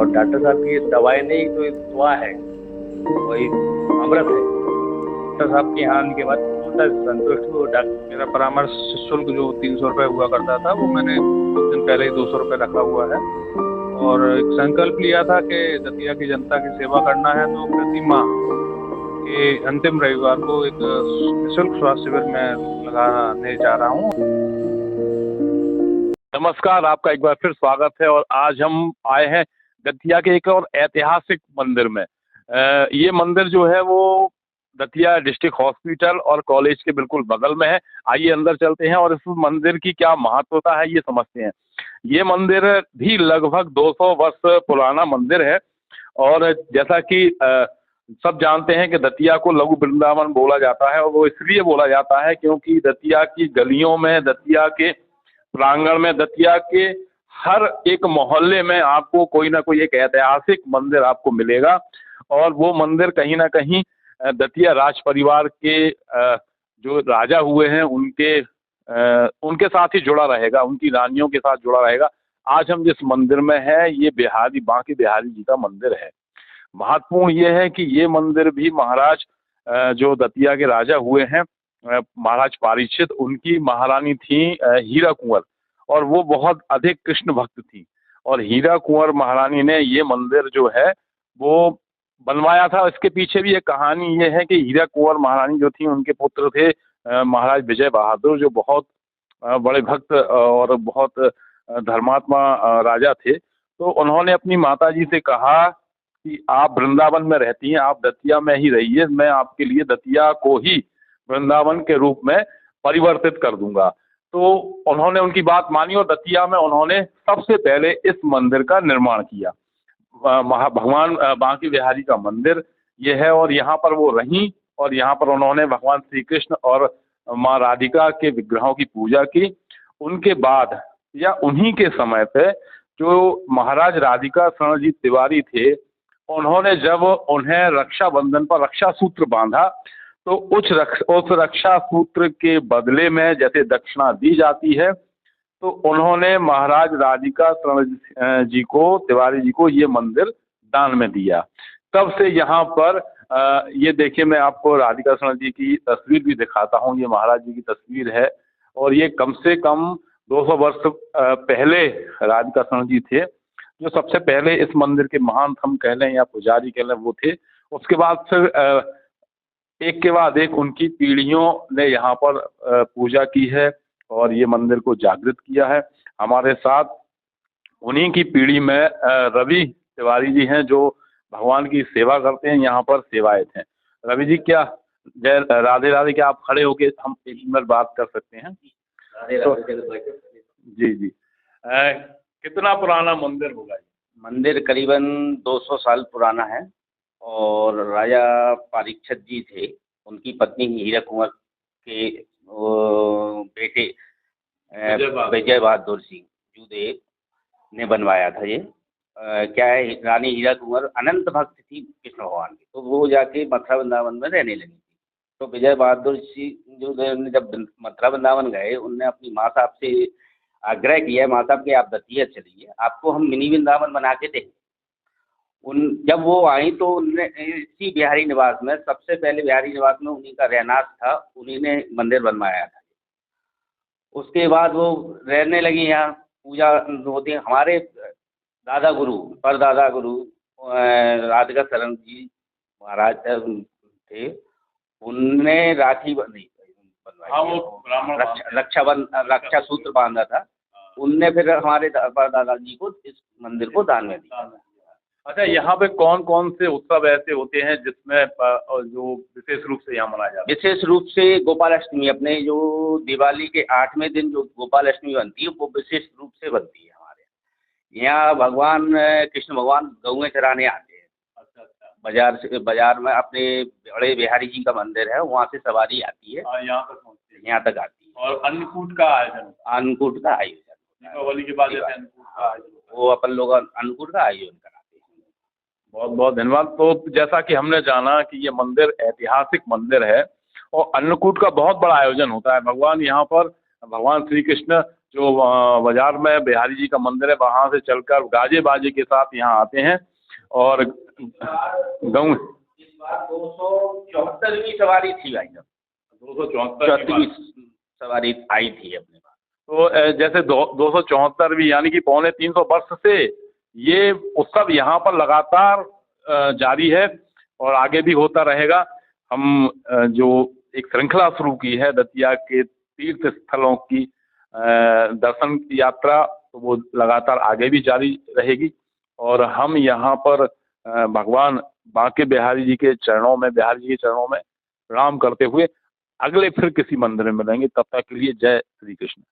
और डॉक्टर साहब की दवाई नहीं तो ये दुआ है, वही अमृत है। डॉक्टर साहब के यहाँ आने के बाद पूर्ण संतुष्ट हूँ। मेरा परामर्श शुल्क जो 300 रुपये हुआ करता था वो मैंने कुछ दिन पहले ही 200 रुपये रखा हुआ है। और एक संकल्प लिया था कि दतिया की जनता की सेवा करना है, तो प्रति माह के अंतिम रविवार को एक निःशुल्क स्वास्थ्य शिविर में लगाने जा रहा हूँ। नमस्कार, आपका एक बार फिर स्वागत है। और आज हम आए हैं दतिया के एक और ऐतिहासिक मंदिर में। ये मंदिर जो है वो दतिया डिस्ट्रिक्ट हॉस्पिटल और कॉलेज के बिल्कुल बगल में है। आइए अंदर चलते हैं और इस मंदिर की क्या महत्वता है ये समझते हैं। ये मंदिर भी लगभग 200 वर्ष पुराना मंदिर है। और जैसा कि सब जानते हैं कि दतिया को लघु वृंदावन बोला जाता है, और वो इसलिए बोला जाता है क्योंकि दतिया की गलियों में, दतिया के प्रांगण में, दतिया के हर एक मोहल्ले में आपको कोई ना कोई एक ऐतिहासिक मंदिर आपको मिलेगा। और वो मंदिर कहीं ना कहीं दतिया राज परिवार के जो राजा हुए हैं उनके साथ ही जुड़ा रहेगा, उनकी रानियों के साथ जुड़ा रहेगा। आज हम जिस मंदिर में है ये बांके बिहारी जी का मंदिर है। महत्वपूर्ण ये है कि ये मंदिर भी महाराज जो दतिया के राजा हुए हैं, महाराज परीक्षित, उनकी महारानी थी हीरा कुंवर, और वो बहुत अधिक कृष्ण भक्त थी। और हीरा कुंवर महारानी ने ये मंदिर जो है वो बनवाया था। इसके पीछे भी एक कहानी ये है कि हीरा कुंवर महारानी जो थी उनके पुत्र थे महाराज विजय बहादुर, जो बहुत बड़े भक्त और बहुत धर्मात्मा राजा थे। तो उन्होंने अपनी माता जी से कहा कि आप वृंदावन में रहती हैं, आप दतिया में ही रहिए, मैं आपके लिए दतिया को ही वृंदावन के रूप में परिवर्तित कर दूंगा। तो उन्होंने उनकी बात मानी और दतिया में उन्होंने सबसे पहले इस मंदिर का निर्माण किया। भगवान बांके बिहारी का मंदिर ये है, और यहाँ पर वो रहीं और यहाँ पर उन्होंने भगवान श्री कृष्ण और माँ राधिका के विग्रहों की पूजा की। उनके बाद या उन्हीं के समय पे जो महाराज राधिका शरण जी तिवारी थे, उन्होंने जब उन्हें रक्षाबंधन पर रक्षा सूत्र बांधा, तो उस रक्षा सूत्र के बदले में जैसे दक्षिणा दी जाती है, तो उन्होंने महाराज राधिका शरण जी को, तिवारी जी को, ये मंदिर दान में दिया। तब से यहाँ पर ये देखिए, मैं आपको राधिका शरण जी की तस्वीर भी दिखाता हूँ। ये महाराज जी की तस्वीर है, और ये कम से कम 200 वर्ष पहले राधिका शरण जी थे, जो सबसे पहले इस मंदिर के महंत हम कह लें या पुजारी कह लें, वो थे। उसके बाद फिर एक के बाद एक उनकी पीढ़ियों ने यहाँ पर पूजा की है और ये मंदिर को जागृत किया है। हमारे साथ उन्हीं की पीढ़ी में रवि तिवारी जी हैं, जो भगवान की सेवा करते हैं, यहाँ पर सेवायत हैं। रवि जी, क्या जय राधे राधे, क्या आप खड़े होके हम एक मिनट बात कर सकते हैं? तो जी जी, कितना पुराना मंदिर होगा? मंदिर करीबन 200 साल पुराना है, और राजा परीक्षित जी थे, उनकी पत्नी हीरा कुंवर के बेटे विजय बहादुर सिंह जूदेव ने बनवाया था ये। क्या है, रानी हीरा कुंवर अनंत भक्त थी कृष्ण भगवान की, तो वो जाके मथुरा वृंदावन में रहने लगी थी। तो विजय बहादुर सिंह जूदेव ने जब मथुरा वृंदावन गए, उनने अपनी माँ साहब से आग्रह किया, माँ साहब के आप दतिया चलिए, आपको हम मिनी वृंदावन बना के देंगे। जब वो आई तो उनने इसी बिहारी निवास में, सबसे पहले बिहारी निवास में उन्हीं का रहनाथ था, उन्हीं ने मंदिर बनवाया था। उसके बाद वो रहने लगी, यहाँ पूजा होती है। हमारे दादा गुरु, परदादा गुरु राधिका शरण जी महाराज थे, उनने राखी बनवाई, रक्षा सूत्र बांधा था। उनने फिर हमारे दादाजी को इस मंदिर को दान में दिया। अच्छा, यहाँ पे कौन कौन से उत्सव ऐसे होते हैं जिसमें जो विशेष रूप से यहाँ मनाया जाता है? विशेष रूप से गोपाल अष्टमी, अपने जो दिवाली के 8वें दिन जो गोपाल अष्टमी बनती है, वो विशेष रूप से बनती है हमारे यहाँ। भगवान कृष्ण भगवान गौएं चराने आते हैं। अच्छा। बाजार में अपने बड़े बिहारी जी का मंदिर है, वहाँ से सवारी आती है, यहाँ तक आती है। और अन्नकूट का आयोजन दीपावली के बाद वो अपन लोग अन्नकूट का आयोजन कराते हैं। बहुत बहुत धन्यवाद। तो जैसा कि हमने जाना कि ये मंदिर ऐतिहासिक मंदिर है और अन्नकूट का बहुत बड़ा आयोजन होता है। भगवान यहाँ पर, भगवान श्री कृष्ण जो बाजार में बिहारी जी का मंदिर है, वहाँ से चलकर गाजे बाजे के साथ यहाँ आते हैं और गाँव इस बार 274वीं सवारी थी भाई साहब, 274 सवारी आई थी अपने पास। तो जैसे 274वीं यानी कि पौने 300 वर्ष से ये उत्सव यहाँ पर लगातार जारी है और आगे भी होता रहेगा। हम जो एक श्रृंखला शुरू की है दतिया के तीर्थ स्थलों की दर्शन की यात्रा, तो वो लगातार आगे भी जारी रहेगी और हम यहाँ पर भगवान बांके बिहारी जी के चरणों में, बिहारी जी के चरणों में प्रणाम करते हुए अगले फिर किसी मंदिर में मिलेंगे। तब तक के लिए जय श्री कृष्ण।